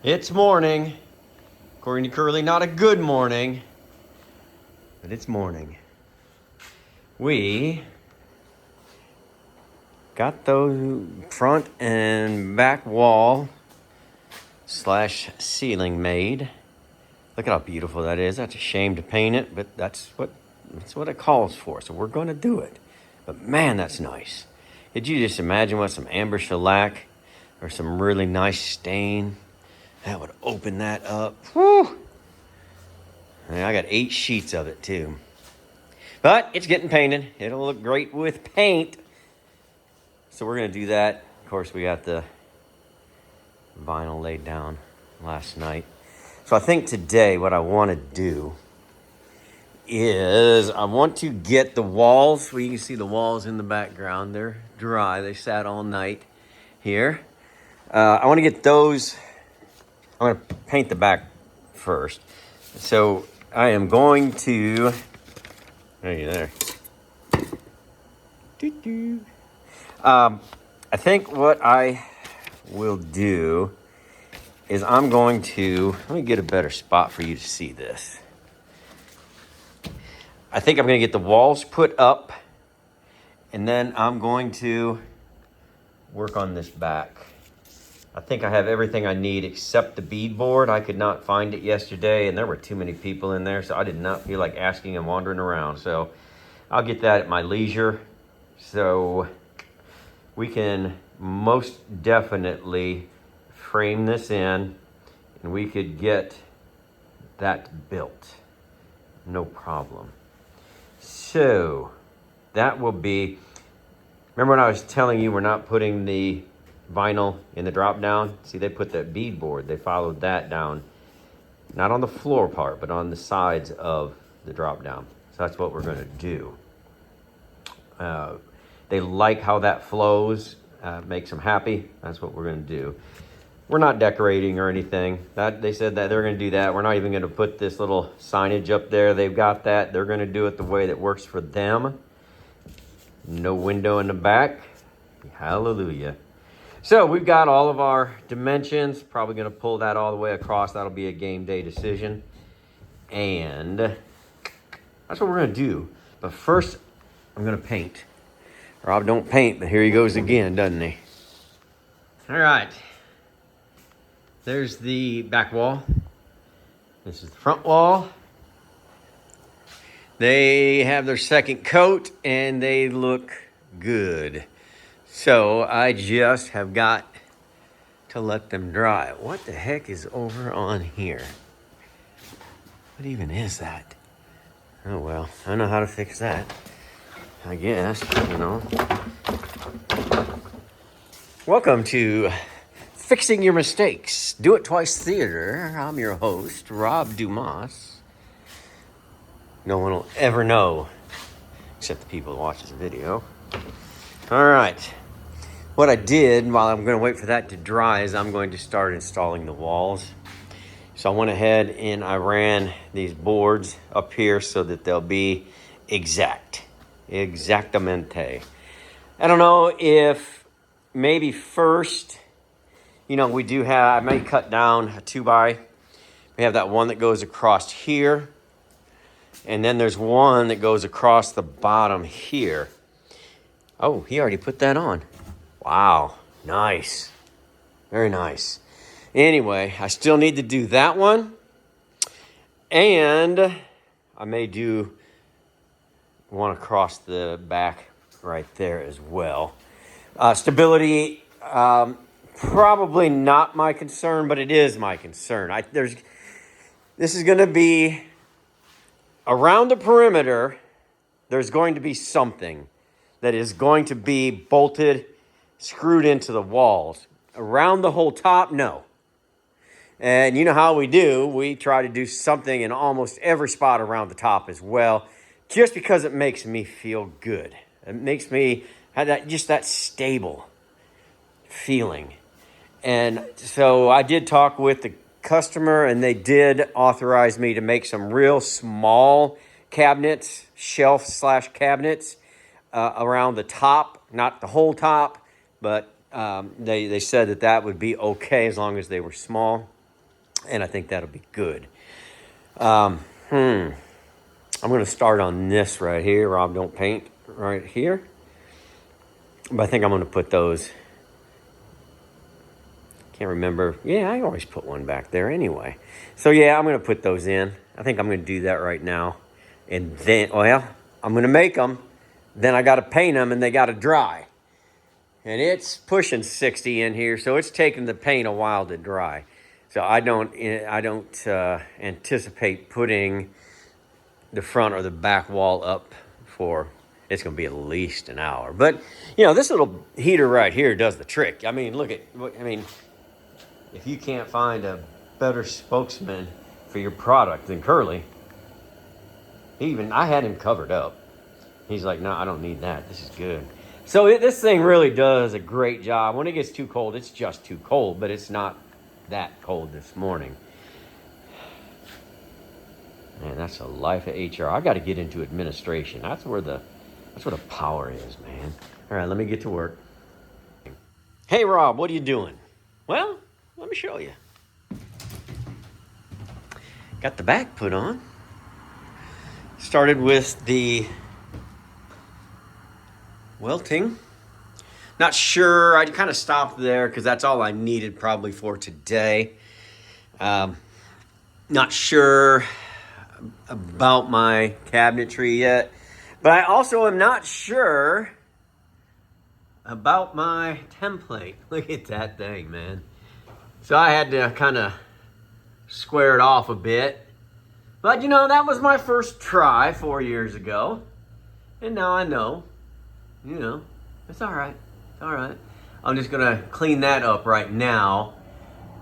It's morning. According to Curly, not a good morning, but it's morning. We got those front and back wall slash ceiling made. Look at how beautiful that is. That's a shame to paint it, but that's what it calls for. So we're going to do it. But man, that's nice. Could you just imagine what some amber shellac or some really nice stain that would open that up? Whew! And I got 8 sheets of it too. But it's getting painted. It'll look great with paint. So we're going to do that. Of course, we got the vinyl laid down last night. So I think today what I want to do is I want to get the walls. Well, you can see the walls in the background. They're dry. They sat all night here. I want to get those. I'm going to paint the back first. So I am going to. There you there. I think what I will do is I'm going to. Let me get a better spot for you to see this. I think I'm going to get the walls put up, and then I'm going to work on this back. I think I have everything I need except the beadboard. I could not find it yesterday, and there were too many people in there, so I did not feel like asking and wandering around. So I'll get that at my leisure. So we can most definitely frame this in, and we could get that built. No problem. So that will be, remember when I was telling you we're not putting the vinyl in the drop down? See, they put that beadboard, they followed that down, not on the floor part, but on the sides of the drop down. So that's what we're going to do. They like how that flows, makes them happy. That's what we're going to do. We're not decorating or anything. That they said that they're going to do that. We're not even going to put this little signage up there. They've got that. They're going to do it the way that works for them. No window in the back. Hallelujah. So we've got all of our dimensions. Probably going to pull that all the way across. That'll be a game day decision. And that's what we're going to do. But first, I'm going to paint. Rob don't paint, but here he goes again, doesn't he? All right. There's the back wall. This is the front wall. They have their second coat and they look good. So I just have got to let them dry. What the heck is over on here? What even is that? Oh well, I know how to fix that. I guess, you know. Welcome to Fixing Your Mistakes. Do It Twice Theater. I'm your host, Rob Dumas. No one will ever know, except the people who watch this video. All right. What I did, while I'm going to wait for that to dry, is I'm going to start installing the walls. So I went ahead and I ran these boards up here so that they'll be exactamente. I don't know if maybe first, you know, we do have, I may cut down a 2x. We have that one that goes across here. And then there's one that goes across the bottom here. Oh, he already put that on. Wow, nice. Very nice. Anyway, I still need to do that one. And I may do one across the back right there as well. Stability, probably not my concern, but it is my concern. This is going to be around the perimeter. There's going to be something that is going to be bolted, screwed into the walls. Around the whole top, no. And you know how we do. We try to do something in almost every spot around the top as well, just because it makes me feel good. It makes me have that stable feeling. And so I did talk with the customer, and they did authorize me to make some real small cabinets, shelf/cabinets, around the top, not the whole top, but they said that would be okay as long as they were small. And I think that'll be good. I'm going to start on this right here. Rob don't paint right here. But I think I'm going to put those. Can't remember. Yeah, I always put one back there anyway. So yeah, I'm going to put those in. I think I'm going to do that right now. And then, well, I'm going to make them. Then I got to paint them and they got to dry. And it's pushing 60 in here, so it's taking the paint a while to dry. So I don't anticipate putting the front or the back wall up for, it's going to be at least an hour. But, you know, this little heater right here does the trick. I mean, look at, if you can't find a better spokesman for your product than Curly, I had him covered up. He's like, no, I don't need that. This is good. So this thing really does a great job. When it gets too cold, it's just too cold, but it's not that cold this morning. Man, that's the life of HR. I got to get into administration. That's where the power is, man. All right, let me get to work. Hey, Rob, what are you doing? Well, let me show you. Got the back put on. Started with the welting. Not sure. I kind of stopped there because that's all I needed probably for today. Not sure about my cabinetry yet, but I also am not sure about my template. Look at that thing, man. So I had to kind of square it off a bit. But you know, that was my first try 4 years ago. And now I know. You know, it's all right. All right. I'm just going to clean that up right now.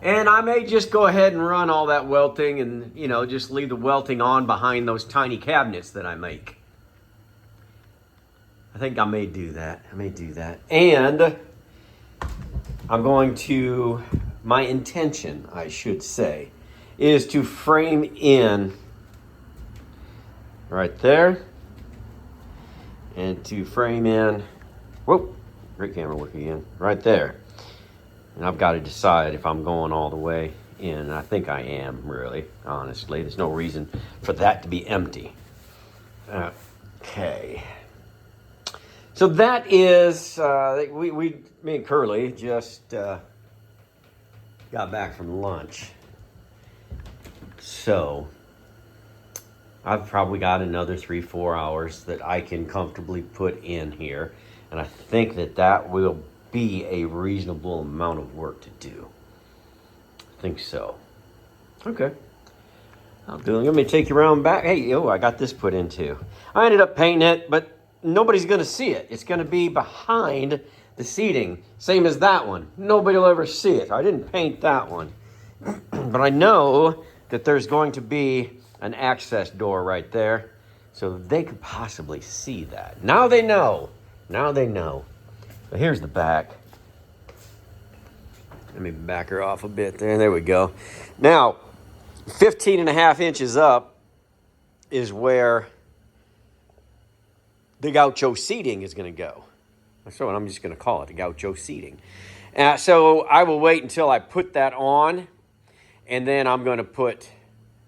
And I may just go ahead and run all that welting and, you know, just leave the welting on behind those tiny cabinets that I make. I think I may do that. And I'm going to, my intention, I should say, is to frame in right there. And to frame in, whoop, great camera work again, right there. And I've got to decide if I'm going all the way in. And I think I am, really, honestly. There's no reason for that to be empty. Okay. So that is, me and Curly just got back from lunch. So I've probably got another 3-4 hours that I can comfortably put in here. And I think that will be a reasonable amount of work to do. I think so. Okay. I'll do it. Let me take you around back. Hey, I got this put in too. I ended up painting it, but nobody's going to see it. It's going to be behind the seating. Same as that one. Nobody will ever see it. I didn't paint that one. But I know that there's going to be an access door right there, so they could possibly see that. Now they know. But here's the back. Let me back her off a bit there. There we go. Now, 15.5 inches up is where the gaucho seating is going to go. So I'm just going to call it the gaucho seating. So I will wait until I put that on, and then I'm going to put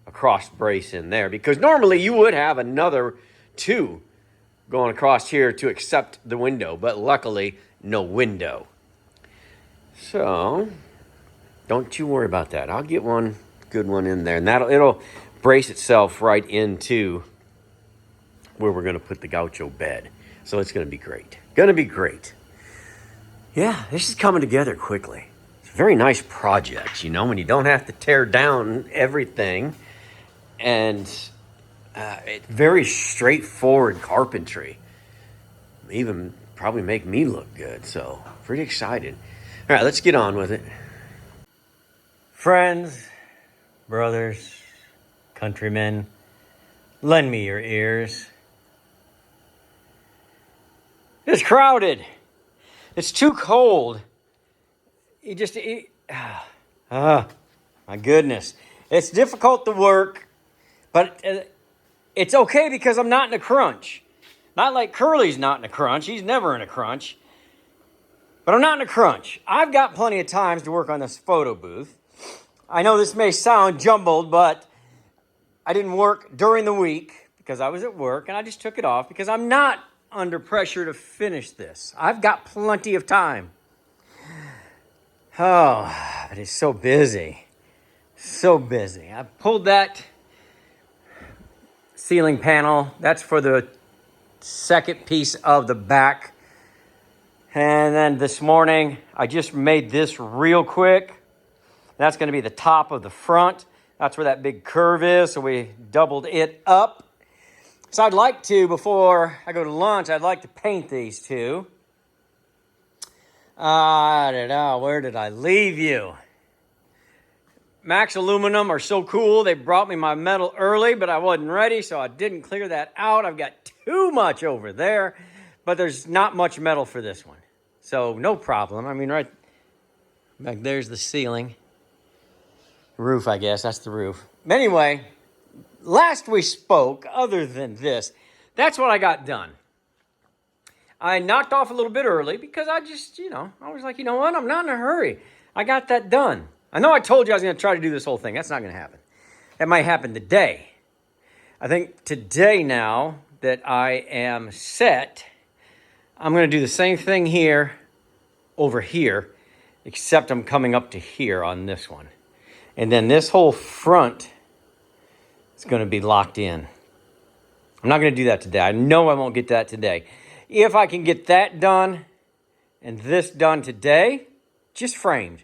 a cross brace in there, because normally you would have another 2 going across here to accept the window, but luckily no window. So don't you worry about that. I'll get one good one in there, and it'll brace itself right into where we're going to put the gaucho bed. So it's going to be great. Yeah, this is coming together quickly. It's a very nice project, you know, when you don't have to tear down everything. And it's very straightforward carpentry. Even probably make me look good. So pretty excited. All right, let's get on with it. Friends, brothers, countrymen, lend me your ears. It's crowded. It's too cold. My goodness. It's difficult to work. But it's okay because I'm not in a crunch. Not like Curly's not in a crunch. He's never in a crunch. But I'm not in a crunch. I've got plenty of times to work on this photo booth. I know this may sound jumbled, but I didn't work during the week because I was at work, and I just took it off because I'm not under pressure to finish this. I've got plenty of time. Oh, it is so busy. So busy. I pulled that ceiling panel. That's for the second piece of the back. And then this morning, I just made this real quick. That's going to be the top of the front. That's where that big curve is, so we doubled it up. So I'd like to, before I go to lunch, I'd like to paint these two. Where did I leave you? Max Aluminum are so cool. They brought me my metal early, but I wasn't ready, so I didn't clear that out. I've got too much over there, but there's not much metal for this one. So no problem. I mean, right back there's the ceiling. Roof, I guess. That's the roof. Anyway, last we spoke, other than this, that's what I got done. I knocked off a little bit early because I just, I was like, you know what? I'm not in a hurry. I got that done. I know I told you I was going to try to do this whole thing. That's not going to happen. That might happen today. I think today now that I am set, I'm going to do the same thing here, over here, except I'm coming up to here on this one. And then this whole front is going to be locked in. I'm not going to do that today. I know I won't get that today. If I can get that done and this done today, just framed,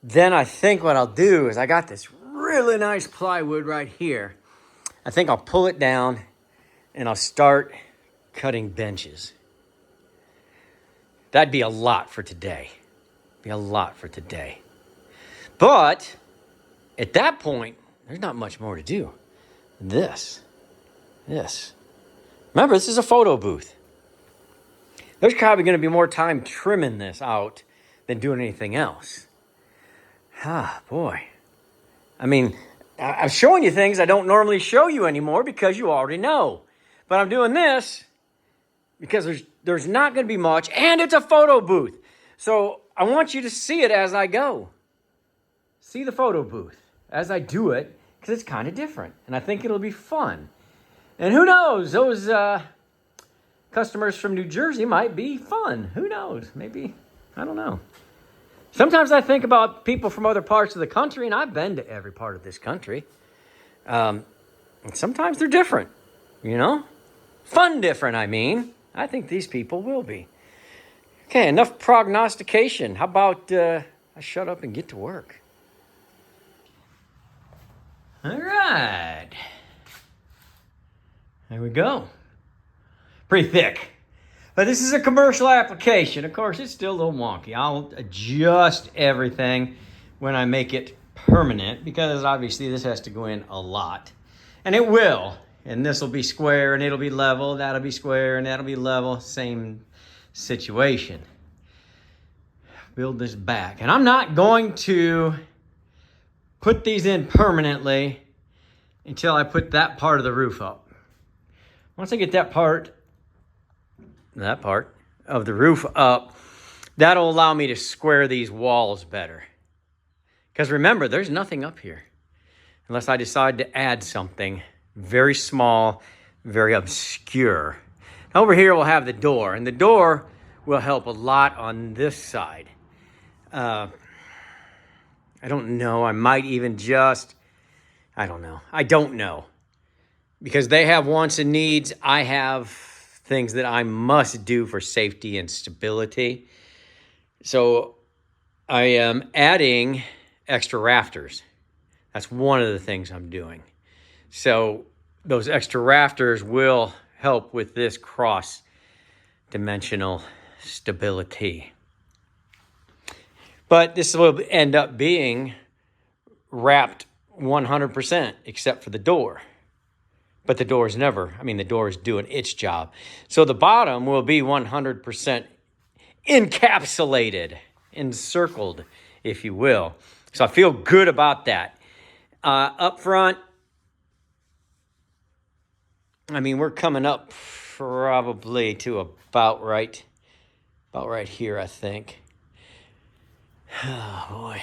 then I think what I'll do is I got this really nice plywood right here. I think I'll pull it down and I'll start cutting benches. That'd be a lot for today. But at that point, there's not much more to do. This. Remember, this is a photo booth. There's probably going to be more time trimming this out than doing anything else. Boy. I mean, I'm showing you things I don't normally show you anymore because you already know. But I'm doing this because there's not going to be much, and it's a photo booth. So I want you to see it as I go. See the photo booth as I do it because it's kind of different, and I think it'll be fun. And who knows, those customers from New Jersey might be fun. Who knows? Maybe, I don't know. Sometimes I think about people from other parts of the country, and I've been to every part of this country. And sometimes they're different, Fun different, I mean. I think these people will be. Okay, enough prognostication. How about I shut up and get to work? All right. There we go. Pretty thick. But this is a commercial application. Of course, it's still a little wonky. I'll adjust everything when I make it permanent because obviously this has to go in a lot. And it will. And this will be square and it'll be level. That'll be square and that'll be level. Same situation. Build this back. And I'm not going to put these in permanently until I put that part of the roof up. Once I get that part of the roof up, that'll allow me to square these walls better. Because remember, there's nothing up here unless I decide to add something very small, very obscure. Over here, we'll have the door, and the door will help a lot on this side. I don't know. I might even I don't know. Because they have wants and needs. I have things that I must do for safety and stability. So I am adding extra rafters. That's one of the things I'm doing. So those extra rafters will help with this cross-dimensional stability. But this will end up being wrapped 100% except for the door. But the door is doing its job. So the bottom will be 100% encapsulated, encircled, if you will. So I feel good about that. Up front, we're coming up probably to about right here, I think. Oh, boy.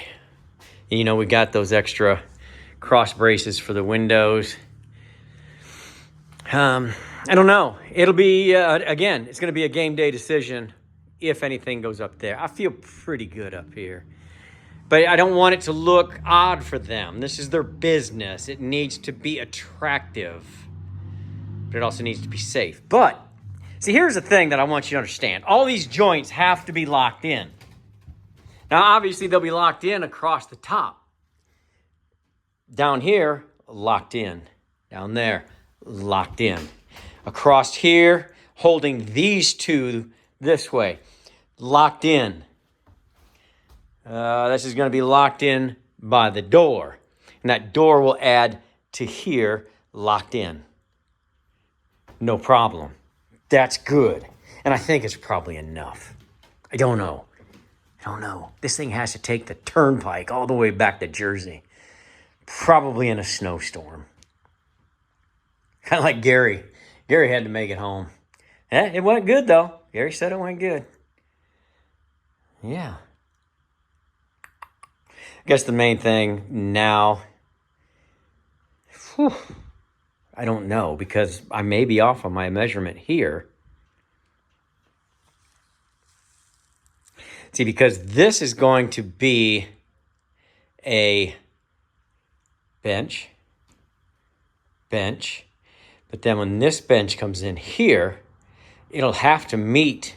You know, we got those extra cross braces for the windows. I don't know. It'll be, again, it's going to be a game day decision if anything goes up there. I feel pretty good up here. But I don't want it to look odd for them. This is their business. It needs to be attractive. But it also needs to be safe. But, see, here's the thing that I want you to understand. All these joints have to be locked in. Now, obviously, they'll be locked in across the top. Down here, locked in. Down there, locked in. Across here, holding these two this way, locked in. This is going to be locked in by the door. And that door will add to here, locked in. No problem. That's good. And I think it's probably enough. I don't know. This thing has to take the turnpike all the way back to Jersey. Probably in a snowstorm. Kind of like Gary. Gary had to make it home. It went good, though. Gary said it went good. Yeah. I guess the main thing now, I don't know, because I may be off on my measurement here. See, because this is going to be a bench, but then when this bench comes in here, it'll have to meet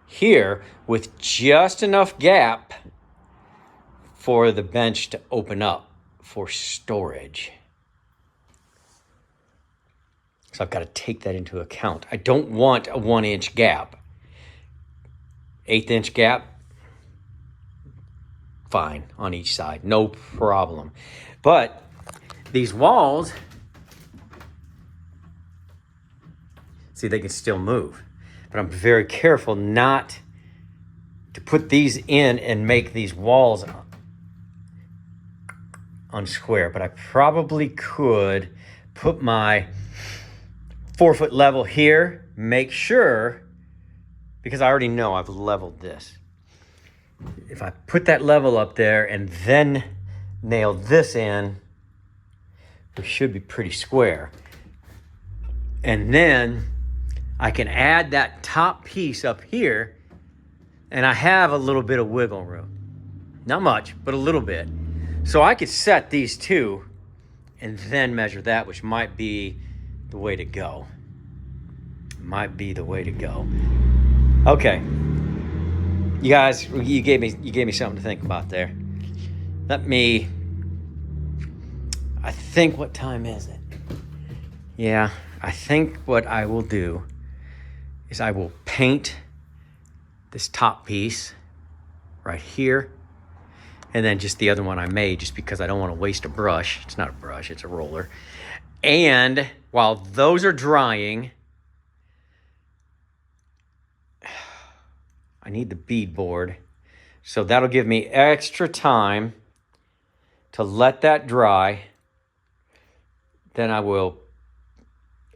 here with just enough gap for the bench to open up for storage. So I've got to take that into account. I don't want a 1-inch gap. 1/8 gap, fine on each side, no problem. But these walls, see, they can still move. But I'm very careful not to put these in and make these walls unsquare. But I probably could put my 4-foot level here, make sure, because I already know I've leveled this. If I put that level up there and then nail this in, we should be pretty square. And then I can add that top piece up here, and I have a little bit of wiggle room. Not much, but a little bit. So I could set these two and then measure that, which might be the way to go. Okay. You guys, you gave me something to think about there. I think, what time is it? Yeah, I think what I will do is I will paint this top piece right here, and then just the other one I made, just because I don't want to waste a brush. It's not a brush, it's a roller. And while those are drying, I need the beadboard. So that'll give me extra time to let that dry. Then I will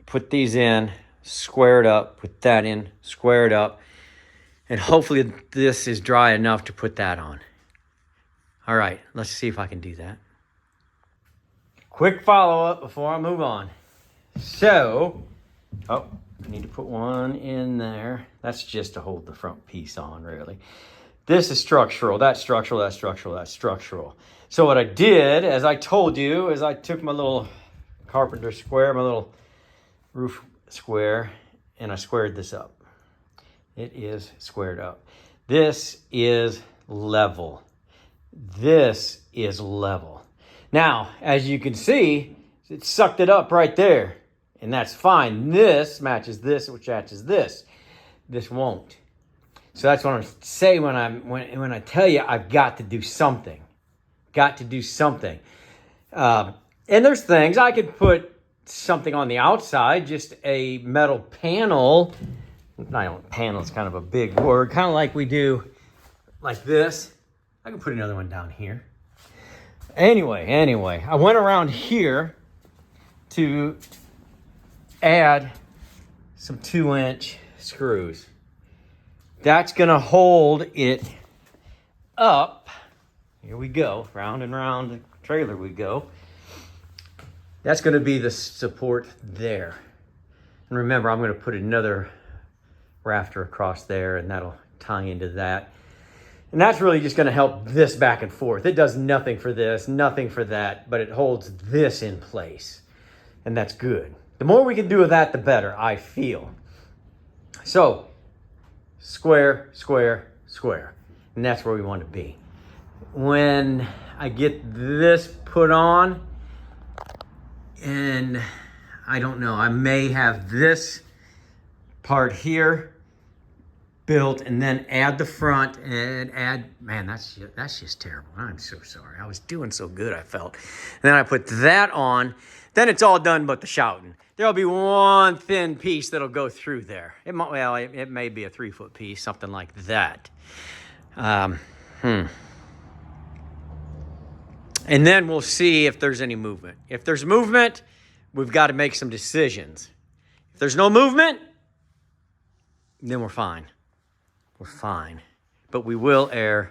put these in, square it up, put that in, square it up. And hopefully this is dry enough to put that on. All right, let's see if I can do that. Quick follow-up before I move on. So, I need to put one in there. That's just to hold the front piece on, really. This is structural, that's structural, that's structural, that's structural. So what I did, as I told you, is I took my little carpenter square, my little roof square, and I squared this up. It is squared up. This is level. This is level. Now, as you can see, it sucked it up right there. And that's fine. This matches this, which matches this. This won't. So that's what I'm saying when I tell you I've got to do something. Got to do something. And there's things I could put something on the outside, just a metal panel. Panel is kind of a big word, kind of like we do like this. I can put another one down here. Anyway, I went around here to add some 2-inch screws. That's gonna hold it up. Here we go. Round and round the trailer we go. That's going to be the support there. And remember, I'm going to put another rafter across there, and that'll tie into that. And that's really just going to help this back and forth. It does nothing for this, nothing for that, but it holds this in place. And that's good. The more we can do of that, the better, I feel. So, square, square, square. And that's where we want to be. When I get this put on, and I don't know, I may have this part here built and then add the front and add, man, that's just terrible. I'm so sorry. I was doing so good, I felt. And then I put that on, then it's all done but the shouting. There'll be one thin piece that'll go through there. It may be a 3-foot piece, something like that. And then we'll see if there's any movement. If there's movement, we've got to make some decisions. If there's no movement, then we're fine. We're fine. But we will err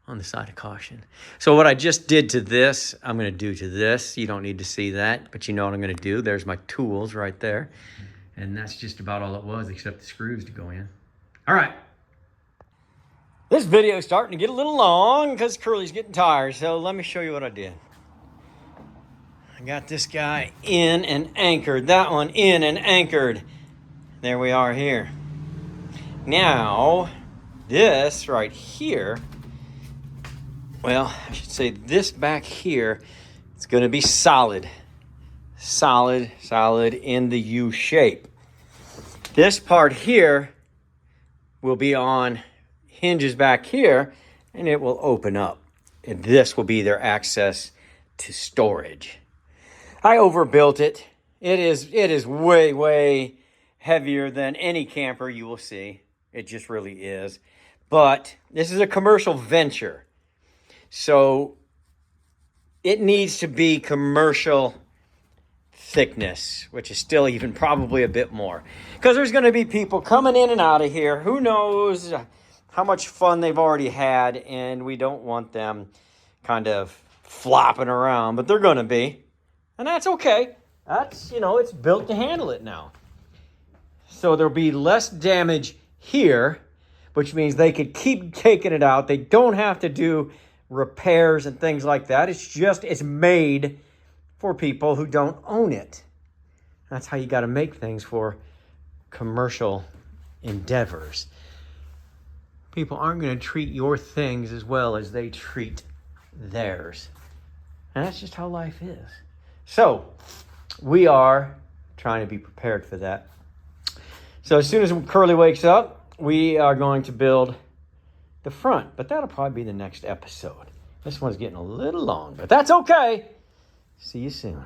on the side of caution. So what I just did to this, I'm going to do to this. You don't need to see that, but you know what I'm going to do. There's my tools right there. And that's just about all it was, except the screws to go in. All right. This video is starting to get a little long because Curly's getting tired. So let me show you what I did. I got this guy in and anchored. That one in and anchored. There we are here. Now, this right here, well, I should say this back here, it's going to be solid. Solid, solid in the U shape. This part here will be on hinges back here, and it will open up. And this will be their access to storage. I overbuilt it. It is way, way heavier than any camper you will see. It just really is. But this is a commercial venture. So it needs to be commercial thickness, which is still even probably a bit more. Because there's going to be people coming in and out of here. Who knows how much fun they've already had, and we don't want them kind of flopping around, but they're going to be. And that's okay. That's, it's built to handle it now. So there'll be less damage here, which means they could keep taking it out. They don't have to do repairs and things like that. It's made for people who don't own it. That's how you got to make things for commercial endeavors. People aren't going to treat your things as well as they treat theirs. And that's just how life is. So we are trying to be prepared for that. So as soon as Curly wakes up, we are going to build the front. But that'll probably be the next episode. This one's getting a little long, but that's okay. See you soon.